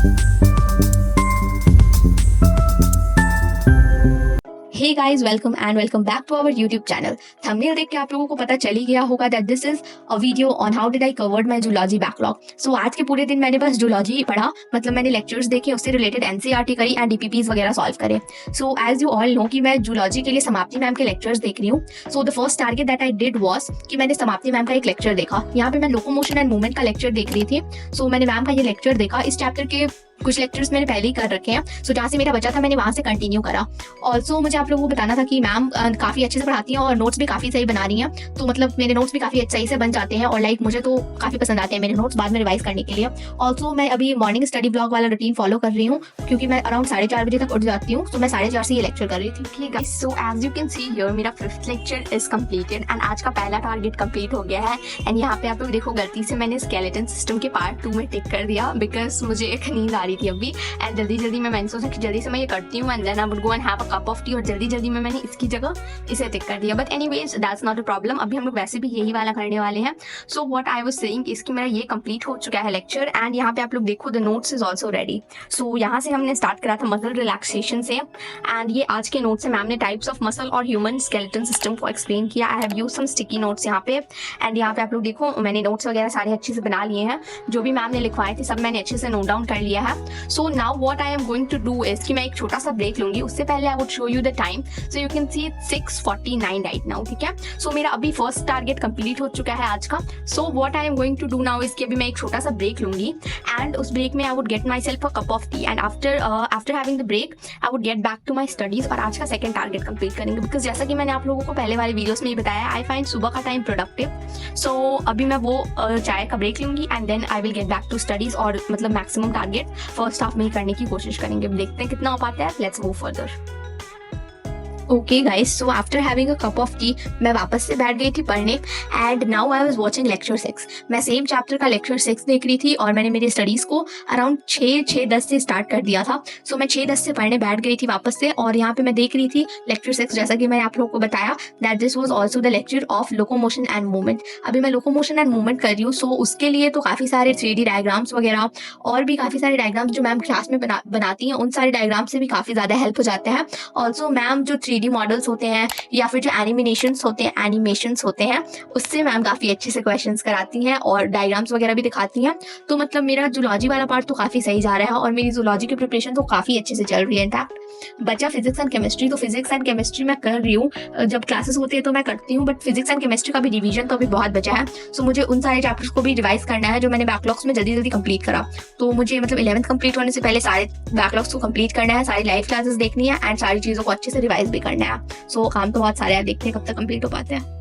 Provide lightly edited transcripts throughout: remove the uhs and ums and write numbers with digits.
Hey guys, welcome back to our YouTube channel. Thumbnail देख के आप लोगों को पता चल ही गया होगा that this is a video on how did I covered my zoology backlog. So आज के पूरे दिन मैंने बस जूलॉजी ही पढ़ा, मतलब मैंने लेक्चर्स देखे, उससे रिलेटेड एनसीईआरटी करी एंड डीपीपीज वगैरह सॉल्व करे। So as you all know कि मैं जूलॉजी के लिए समाप्ति मैम के लेक्चर्स देख रही हूँ। So the first target that I did was कि मैंने समाप्ति मैम का एक लेक्चर देखा। यहाँ पे मैं लोकोमोशन एंड मूवमेंट का लेक्चर देख रही थी। सो मैंने मैम का ये लेक्चर देखा। इस चैप्टर के कुछ लेक्चर्स मैंने पहले ही कर रखे हैं, सो जहाँ से मेरा बचा था मैंने वहाँ से कंटिन्यू करा। ऑल्सो मुझे आप लोगों को बताना था कि मैम काफ़ी अच्छे से पढ़ाती हैं और नोट्स भी काफ़ी सही बना रही हैं, तो मतलब मेरे नोट्स भी काफ़ी सही से बन जाते हैं और लाइक मुझे तो काफ़ी पसंद आते हैं मेरे नोट्स बाद में रिवाइज करने के लिए। ऑल्सो मैं अभी मॉर्निंग स्टडी ब्लॉग वाला रूटीन फॉलो कर रही हूँ क्योंकि मैं अराउंड 4:30 बजे तक उठ जाती हूँ, तो मैं 4:30 से ये लेक्चर कर रही थी। So as you can see here मेरा 5th lecture is completed and आज का पहला टारगेट कंप्लीट हो गया है। एंड यहाँ पे आप लोग देखो, गलती से मैंने स्केलेटन सिस्टम के पार्ट 2 में टिक कर दिया बिकॉज मुझे एक नींद आ रही थी अभी। जल्दी मैंने सोचा कि जल्दी से मैं ये करती हूँ and then I would go and have a cup of tea, और जल्दी में मैंने इसकी जगह इसे टिक कर दिया। But anyways that's not a problem, अभी हम लोग वैसे भी यही वाला करने वाले हैं। सो व्हाट आई वाज सेइंग, इसकी मेरा ये कंप्लीट हो चुका है लेक्चर एंड यहाँ पे आप लोग देखो the notes is also ready. So यहाँ से हमने स्टार्ट करा था मसल रिलैक्सेशन से एंड ये आज के नोट्स से मैम ने टाइप्स ऑफ मसल और ह्यूमन स्केलेटन सिस्टम को एक्सप्लेन किया। I have use some sticky notes यहाँ पे एंड यहाँ पे आप लोग देखो मैंने नोट्स वगैरह सारे अच्छे से बना लिए हैं। जो भी मैम ने लिखवाए थे सब मैंने अच्छे से नोट डाउन कर लिया है। So now what I am going to do is कि मैं एक छोटा सा ब्रेक लूंगी। उससे पहले I would show you the time. So you can see 6:49 right now, ठीक है। सो मेरा अभी फर्स्ट टारगेट कंप्लीट हो चुका है आज का। So what I am going to do now is कि अभी मैं एक छोटा सा ब्रेक लूंगी एंड उस ब्रेक में I would get myself a cup of tea and after having the break I would get back to my studies और आज का सेकंड टारगेट कंप्लीट करेंगे। बिकॉज जैसा कि मैंने आप लोगों को पहले वाले वीडियोस में ही बताया, आई फाइंड सुबह का टाइम प्रोडक्टिव। सो अभी मैं वो चाय का ब्रेक लूंगी and then I will get back to studies और मतलब मैक्सिमम टारगेट फर्स्ट हाफ में ही करने की कोशिश करेंगे। देखते हैं कितना हो पाता है। Let's move further. Okay guys, so after having a cup of T मैं वापस से बैठ गई थी पढ़ने and now I was watching lecture 6। मैं सेम चैप्टर का लेक्चर 6 देख रही थी और मैंने मेरी स्टडीज़ को अराउंड 6:10 से स्टार्ट कर दिया था। सो मैं 6:10 से पढ़ने बैठ गई थी वापस से और यहाँ पे मैं देख रही थी लेक्चर 6। जैसा कि मैंने आप लोगों को बताया that this was also the lecture of locomotion and movement. अभी मैं लोकोमोशन एंड मूवमेंट कर रही हूँ। सो उसके लिए तो काफ़ी सारे 3D डायग्राम्स वगैरह और भी काफ़ी सारे डायग्राम्स जो मैम क्लास में बनाती हैं, उन सारे डायग्राम से भी काफ़ी ज़्यादा हेल्प हो जाते हैं। ऑल्सो मैम जो 3D मॉडल्स होते हैं या फिर जो एनिमेशंस होते हैं उससे मैम काफ़ी अच्छे से क्वेश्चंस कराती हैं और डायग्राम्स वगैरह भी दिखाती हैं। तो मतलब मेरा जूलॉजी वाला पार्ट तो काफ़ी सही जा रहा है और मेरी जूलॉजी की प्रिपरेशन तो काफ़ी अच्छे से चल रही है। इनफैक्ट बचा फिजिक्स एंड केमिस्ट्री, तो फिजिक्स एंड केमिस्ट्री मैं कर रही हूँ। जब क्लासेस होती है तो मैं करती हूँ, बट फिजिक्स एंड केमिस्ट्री का भी रिवीजन तो अभी बहुत बचा है। सो मुझे उन सारे चैप्टर्स को भी रिवाइज करना है जो मैंने बैकलॉग्स में जल्दी कंप्लीट करा। तो मुझे मतलब 11th कंप्लीट होने से पहले सारे बैकलॉग्स को कंप्लीट करना है, सारी लाइव क्लासेस देखनी है एंड सारी चीज़ों को अच्छे से रिवाइज भी करना है। सो काम तो बहुत सारे हैं, देखते हैं कब तक कंप्लीट हो पाते हैं।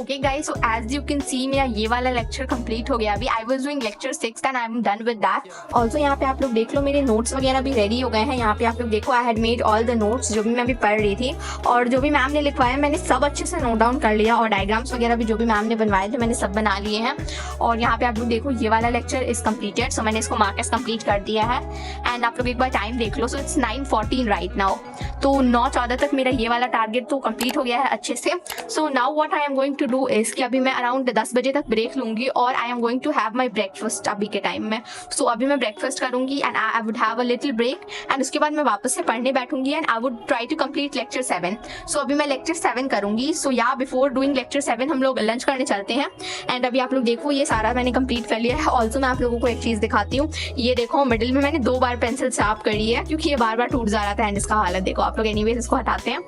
Okay guys, so as you can see मेरा ये वाला लेक्चर कंप्लीट हो गया। अभी I was doing lecture 6 and I am done with that. Also यहाँ पे आप लोग देख लो मेरे नोट्स वगैरह भी रेडी हो गए हैं। यहाँ पे आप लोग देखो I had made all the notes जो भी मैं भी पढ़ रही थी और जो भी मैम ने लिखवाया मैंने सब अच्छे से नोट डाउन कर लिया और डायग्राम्स वगैरह भी जो भी मैम ने बनवाए थे मैंने सब बना लिए हैं। और यहाँ पे आप लोग देखो ये वाला लेक्चर इज कम्प्लीटेड। सो मैंने इसको मार्केस कंप्लीट कर दिया है एंड आप लोग एक बार टाइम देख लो। So it's 9:14 right now. तो 9:14 तक मेरा ये वाला टारगेट तो कंप्लीट हो गया है अच्छे से। So now what I am going to do is कि अभी मैं अराउंड 10 बजे तक ब्रेक लूंगी और I am going to have my breakfast अभी के टाइम में। सो अभी मैं ब्रेकफास्ट करूंगी and I would have a little break and उसके बाद मैं वापस से पढ़ने बैठूंगी and I would try to complete lecture 7। So अभी मैं लेक्चर 7 करूंगी। सो या बिफोर डूइंग लेक्चर 7 हम लोग लंच करने चलते हैं एंड अभी आप लोग देखो ये सारा मैंने कंप्लीट कर लिया है। ऑल्सो मैं आप लोगों को एक चीज़ दिखाती हूँ। ये देखो मिडिल में मैंने 2 बार पेंसिल साफ करी है क्योंकि ये बार टूट जा रहा था एंड इसका हालत देखो आप लोग। एनीवेज इसको हटाते हैं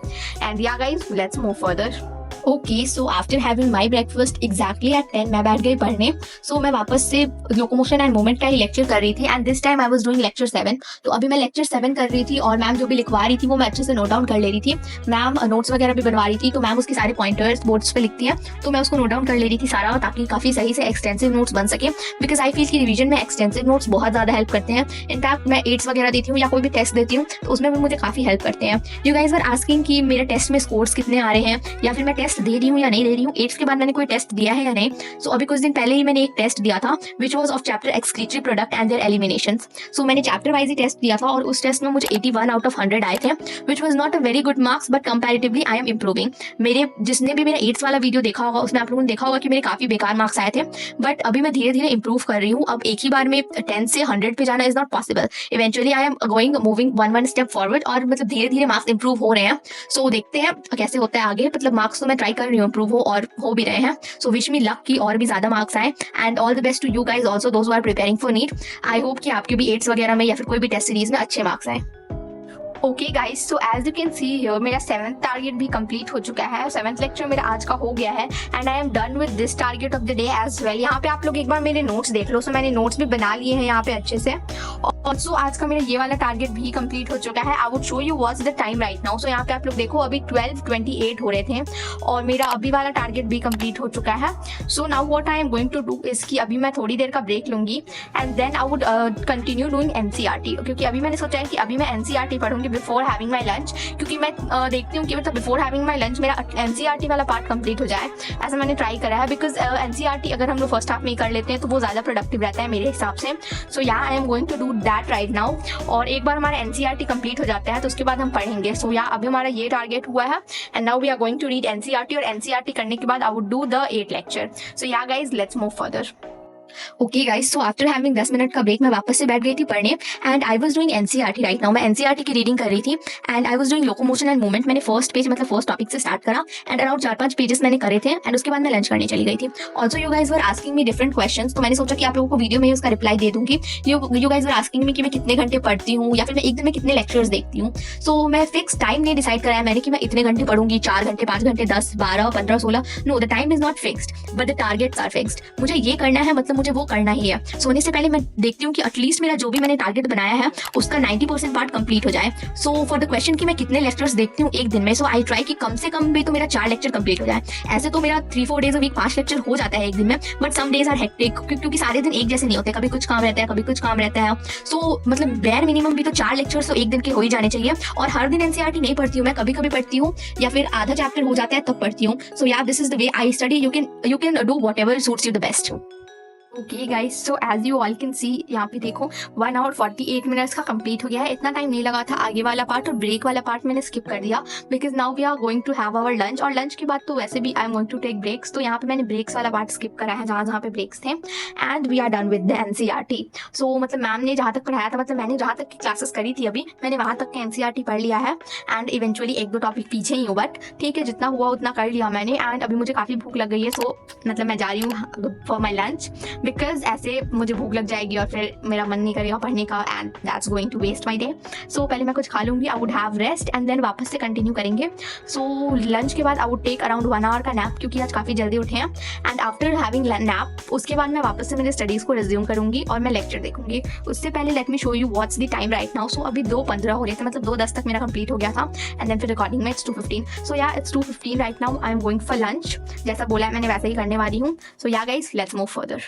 एंड या guys let's move further. Okay, so after having my breakfast exactly at 10 मैं बैठ गई पढ़ने। सो मैं वापस से लोकोमोशन एंड मूवमेंट का ही लेक्चर कर रही थी and this time I was doing lecture 7। तो अभी मैं लेक्चर 7 कर रही थी और मैम जो भी लिखवा रही थी वो मैं अच्छे से नोट डाउन कर ले रही थी। मैम नोट्स वगैरह भी बनवा रही थी तो मैम उसके सारे पॉइंटर्स बोर्ड्स पे लिखती है तो मैं उसको नोट डाउन कर ले रही थी सारा, ताकि काफ़ी सही से एक्सटेंसिव नोट्स बन सके। बिकॉज आई फील की रिवीजन में एक्सटेंसिव नोट्स बहुत ज़्यादा हेल्प करते हैं। इनफैक्ट मैं 8s वगैरह देती हूँ या कोई भी टेस्ट देती हूँ तो उसमें भी मुझे काफ़ी हेल्प करते हैं। यू गाइस वर आस्किंग कि मेरे टेस्ट में स्कोर्स कितने आ रहे हैं या फिर मैं टेस्ट टेस्ट दे रही हूँ या नहीं दे रही हूँ, 8th के बाद मैंने कोई टेस्ट दिया है या नहीं। सो अभी कुछ दिन पहले ही मैंने एक टेस्ट दिया था which was of chapter excretory product and their eliminations. So मैंने चैप्टर वाइज ही टेस्ट दिया था और उस टेस्ट में मुझे 81 आउट ऑफ 100 आए थे, which was not a very good marks, but comparatively I am improving. मेरे जिसने भी मेरा 8th वाला वीडियो देखा होगा उसमें आप लोगों ने देखा होगा कि मेरे काफी बेकार मार्क्स आए थे, बट अभी मैं धीरे धीरे इंप्रूव कर रही हूँ। अब एक ही बार में 10 से 100 पे जाना is not possible. Eventually I am going moving one step forward और मतलब धीरे धीरे मार्क्स इंप्रूव हो रहे हैं। सो देखते हैं कैसे होता है आगे। मतलब मार्क्स तो मैं ट्राई कर रही हूँ इंप्रूव हो और हो भी रहे हैं। सो विश मी लक की और भी ज्यादा मार्क्स आए and all the best to you guys also those who are preparing for NEET. I hope कि आपके भी 8th वगैरह में या फिर कोई भी टेस्ट सीरीज में अच्छे मार्क्स आए। Okay guys, so as you can see here मेरा 7th टारगेट भी कंप्लीट हो चुका है। 7th लेक्चर मेरा आज का हो गया है and I am done with this target of the day as well. यहाँ पे आप लोग एक बार मेरे नोट्स देख लो। सो मैंने नोट्स भी बना लिए हैं यहाँ पे अच्छे से। ऑल्सो आज का मेरा ये वाला टारगेट भी कंप्लीट हो चुका है। I would show you what's the time right now. So यहाँ पे आप लोग देखो अभी 12:28 हो रहे थे और मेरा अभी वाला टारगेट भी कंप्लीट हो चुका है। So now what I am going to do is कि अभी मैं थोड़ी देर का ब्रेक लूंगी and then I would continue doing NCERT, क्योंकि अभी मैंने सोचा है कि अभी मैं एनसीईआरटी पढ़ूंगी बिफोर हैविंग माई लंच, क्योंकि मैं देखती हूँ कि मतलब बिफोर हैविंग माई लंच मेरा एनसीईआरटी वाला पार्ट कंप्लीट हो जाए। ऐसा मैंने ट्राई करा है बिकॉज एनसीईआरटी अगर हम लोग फर्स्ट हाफ में ही कर लेते हैं तो वो ज़्यादा प्रोडक्टिव रहता है मेरे हिसाब से। So yeah I am going to do that right now. और एक बार हमारा एनसीईआरटी कंप्लीट हो जाता है तो उसके बाद हम पढ़ेंगे। सो या अभी हमारा ये टारगेट हुआ है and now we are going to read NCERT और एनसीईआरटी करने के बाद I would do the 8 lecture. So yeah guys let's move further. Okay guys, so after having 10 minute का ब्रेक मैं वापस से बैठ गई थी पढ़ने and I was doing NCERT right now. मैं एनसीईआरटी की रीडिंग कर रही थी and I was doing locomotion and movement. मैंने फर्स्ट पेज मतलब फर्स्ट टॉपिक से स्टार्ट करा एंड अराउंड 4-5 पेजेस मैंने करे थे एंड उसके बाद मैं लंच करने चली गई थी। Also you guys were asking me different questions, तो मैंने सोचा कि आप लोगों को वीडियो में उसका रिप्लाई दे दूंगी। You guys were asking me कि मैं कितने घंटे पढ़ती हूँ या फिर मैं एक दिन में कितने लेक्चर्स देखती हूँ। सो मैं फिक्स टाइम नहीं डिसाइड कराया मैंने कि मैं इतने घंटे पढ़ूंगी, 4 घंटे, 5 घंटे, 10, 12, 15, 16। No, the time is not fixed but the targets are fixed. मुझे ये करना है मतलब मुझे वो करना ही है। सोने से पहले मैं देखती हूँ कि एटलीस्ट मेरा जो भी मैंने टारगेट बनाया है उसका 90% पार्ट कंप्लीट हो जाए। सो फॉर द क्वेश्चन कि मैं कितने लेक्चर्स देखती हूँ एक दिन में, सो आई ट्राई कि कम से कम भी तो मेरा 4 लेक्चर कंप्लीट हो जाए। ऐसे तो मेरा 3-4 डेज अ वीक 5 लेक्चर हो जाता है एक दिन में, but some days are hectic क्योंकि सारे दिन एक जैसे नहीं होते, कभी कुछ काम रहता है कभी कुछ काम रहता है। सो मतलब बेयर मिनिमम भी तो 4 लेक्चर्स तो एक दिन के हो ही जाने चाहिए। और हर दिन एनसीईआरटी नहीं पढ़ती हूँ मैं, कभी कभी पढ़ती हूँ या फिर आधा चैप्टर हो जाता है तब पढ़ती हूँ। So yeah this is the way I study. You can do whatever suits you the best. Okay guys, so as you all can see यहाँ पे देखो 1 hour 48 minutes का कंप्लीट हो गया है। इतना टाइम नहीं लगा था आगे वाला पार्ट, और ब्रेक वाला पार्ट मैंने स्किप कर दिया because now we are going to have our lunch. और लंच के बाद तो वैसे भी I am going to take breaks, तो यहाँ पे मैंने ब्रेक्स वाला पार्ट स्किप करा है जहाँ जहाँ पे ब्रेक्स थे and we are done with the NCERT. So मतलब मैम ने जहाँ तक पढ़ाया था, मतलब मैंने जहाँ तक की क्लासेस करी थी अभी मैंने वहाँ तक का एनसीईआरटी पढ़ लिया है एंड इवेंचुअली 1-2 टॉपिक पीछे ही हूँ, बट ठीक है जितना हुआ उतना कर लिया मैंने। एंड अभी मुझे काफ़ी भूख लग गई है, सो मतलब मैं जा रही हूँ फॉर माई लंच बिकॉज ऐसे मुझे भूख लग जाएगी और फिर मेरा मन नहीं करेगा पढ़ने का and that's going to waste my day. So पहले मैं कुछ खा लूँगी, I would have rest and then वापस से कंटिन्यू करेंगे। सो लंच के बाद I would take around 1 hour का नैप, क्योंकि आज काफ़ी जल्दी उठे हैं। एंड आफ्टर हैविंग नैप उसके बाद मैं वापस से मेरे स्टडीज़ को रिज्यूम करूँगी और मैं लेक्चर देखूंगी। उससे पहले let me show you what's the time right now. So अभी 2:15 हो रहे थे, मतलब 2:10 तक मेरा कंप्लीट हो गया था एंड देन फिर रिकॉर्डिंग में इट्स 2:15। सो या it's 2:15 right now. I am going for lunch, जैसा बोला है मैंने वैसे ही करने वाली हूँ। So yeah guys let's move further.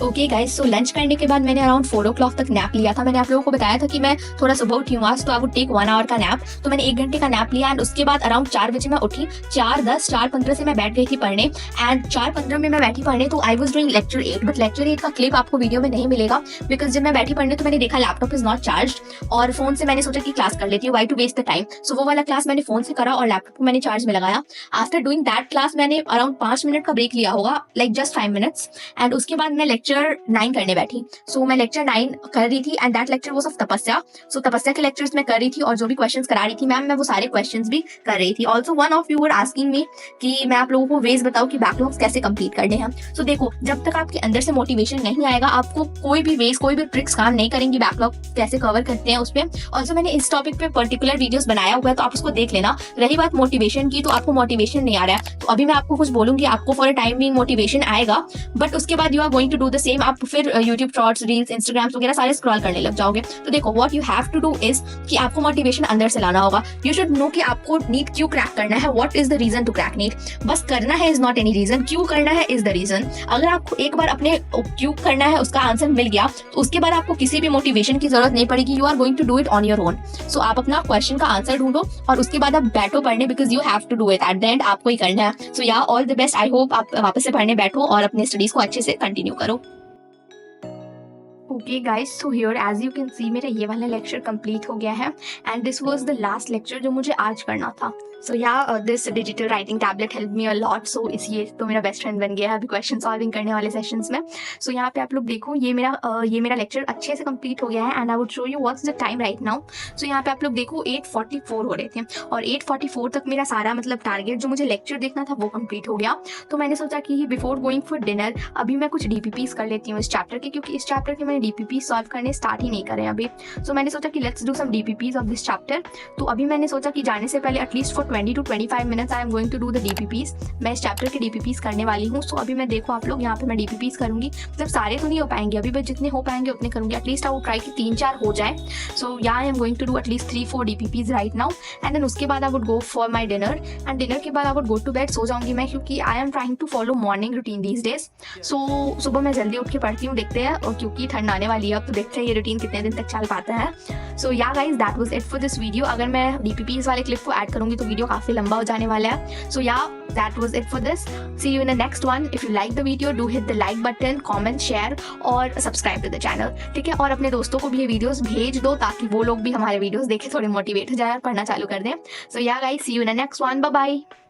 Okay guys, so lunch करने के बाद मैंने अराउंड 4 o'clock तक नैप लिया था। मैंने आप लोगों को बताया था कि मैं थोड़ा सुबह उठी हूँ आज, तो आई वुड टेक 1 hour का नैप। तो मैंने 1 घंटे का नैप लिया एंड उसके बाद अराउंड 4 बजे मैं उठी। 4:10 4:15 से मैं बैठ गई थी पढ़ने एंड 4:15 में मैं बैठी पढ़ने। तो I was doing lecture 8, but lecture 8 का क्लिप आपको वीडियो में नहीं मिलेगा बिकॉज जब मैं बैठी पढ़ने तो मैंने देखा लैपटॉप इज नॉट चार्ज और फोन से मैंने सोचा कि क्लास कर लेती हूँ, why to waste the time. So वो वाला क्लास मैंने फोन से करा और लैपटॉप को मैंने चार्ज में लगाया। आफ्टर डूइंग दैट क्लास मैंने अराउंड 5 मिनट का ब्रेक लिया होगा, लाइक जस्ट 5 minutes, एंड उसके बाद मैं लेक्चर 9 करने बैठी। सो मैं लेक्चर 9 कर रही थी and that lecture was of तपस्या। सो तपस्या के लेक्चर्स मैं कर रही थी और जो भी क्वेश्चंस करा रही थी मैम, मैं वो सारे क्वेश्चंस भी कर रही थी। Also one of you were asking me कि मैं आप लोगों को वेज बताऊं कि बैकलॉग्स कैसे कंप्लीट करने हैं। सो देखो, जब तक आपके अंदर से मोटिवेशन नहीं आएगा आपको कोई भी वेज कोई भी ट्रिक्स काम नहीं करेंगी बैकलॉग कैसे कवर करते हैं उस पर। ऑल्सो मैंने इस टॉपिक पे पर्टिकुलर वीडियोस बनाया हुआ है, तो आप उसको देख लेना। रही बात मोटिवेशन की, तो आपको मोटिवेशन नहीं आ रहा है तो अभी मैं आपको कुछ बोलूंगी, आपको for a time being motivation आएगा, बट उसके बाद you are going to do the same, आप फिर यूट्यूब शॉर्ट्स, रील्स, इंस्टाग्राम्स वगैरह सारे स्क्रॉल करने लग जाओगे। तो देखो what you have to do is कि आपको मोटिवेशन अंदर से लाना होगा। यू शुड नो कि आपको नीट क्यों क्रैक करना है, what is the reason to crack NEET. बस करना है इज नॉट एनी रीजन, क्यों करना है इज द रीजन। अगर आपको एक बार अपने क्यों करना है उसका आंसर मिल गया तो उसके बाद आपको किसी भी मोटिवेशन की जरूरत नहीं पड़ेगी। You are going to do it on your own. So आप अपना क्वेश्चन का आंसर ढूंढो और उसके बाद आप बैठो पढ़ने, because you have to do it, at the end आपको ही करना है। So yeah all the best, I hope आप वापस से पढ़ने बैठो और अपने स्टडीज को अच्छे से कंटिन्यू करो। Okay guys, so here as you can see मेरा ये वाला लेक्चर कंप्लीट हो गया है and this was the last lecture जो मुझे आज करना था। So yeah this digital writing tablet help me a lot, so इसलिए तो मेरा बेस्ट फ्रेंड बन गया है अभी क्वेश्चन सॉल्विंग करने वाले सेशंस में। सो यहाँ पे आप लोग देखो ये मेरा लेक्चर अच्छे से कंप्लीट हो गया है and I would show you what's the time right now. So यहाँ पे आप लोग देखो 8:44 हो रहे थे और 8:44 तक मेरा सारा मतलब टारगेट जो मुझे लेक्चर देखना था वो कंप्लीट हो गया। तो मैंने सोचा कि बिफोर गोइंग फॉर डिनर अभी मैं कुछ DPPs कर लेती हूँ इस चैप्टर के, क्योंकि इस चैप्टर के मैंने DPP सॉल्व करने स्टार्ट ही नहीं करे अभी। सो मैंने सोचा कि let's do some DPPs of this chapter. तो अभी मैंने सोचा कि जाने से पहले at least for 20 to 25 minutes I am going to do the DPPs। मैं इस चैप्टर के DPPs करने वाली हूँ। सो अभी मैं देखो आप लोग यहाँ पे मैं DPPs करूंगी, मतलब सारे तो नहीं हो पाएंगे अभी, बट जितने हो पाएंगे उतने करूंगी। एटलीस्ट आई वो ट्राई कि 3-4 हो जाए। So yeah I am going to do at least 3-4 DPPs right now and then उसके बाद I would go for my dinner and dinner के बाद I would go to bed, सो जाऊंगी मैं, क्योंकि I am trying to follow morning routine these days. So सुबह मैं जल्दी उठ के पढ़ती हूँ, देखते हैं, और क्योंकि ठंड आने वाली है अब तो देखते हैं ये रूटीन कितने दिन तक चल पाता है। So yeah guys that was it for this video. अगर मैं DPPs वाले क्लिप को ऐड करूंगी तो वीडियो काफी लंबा हो जाने वाला है। सो yeah, that was it for this. See you in the next one. If you like the video, do hit the like button, comment, share और subscribe to the channel. ठीक है, और अपने दोस्तों को भी ये वीडियोस भेज दो ताकि वो लोग भी हमारे वीडियोस देखे थोड़े मोटिवेट हो जाए और पढ़ना चालू कर दें। So yeah guys, see you in the next one. Bye bye.